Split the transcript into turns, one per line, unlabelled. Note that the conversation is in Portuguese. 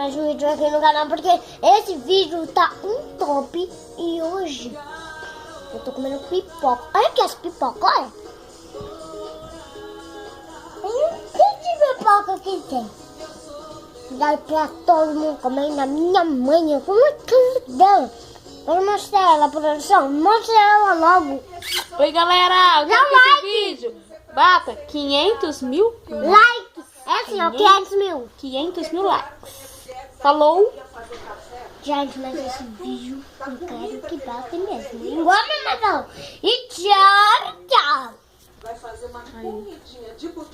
mais um vídeo aqui no canal, porque esse vídeo tá um top. E hoje eu tô comendo pipoca. Olha aqui as pipocas, olha. Que de pipoca que tem? Dá pra todo mundo comer, ainda minha mãe. Eu como a casa dela. Vou mostrar ela, produção. Mostra ela logo.
Oi, galera. Eu quero que esse vídeo bata 500 mil
Likes. É assim, ó, 500 mil.
500 mil likes. Falou.
Gente, mas esse vídeo eu quero que bata mesmo. Igual a minha mãe. E tchau, tchau.
Vai fazer uma corridinha de boteco.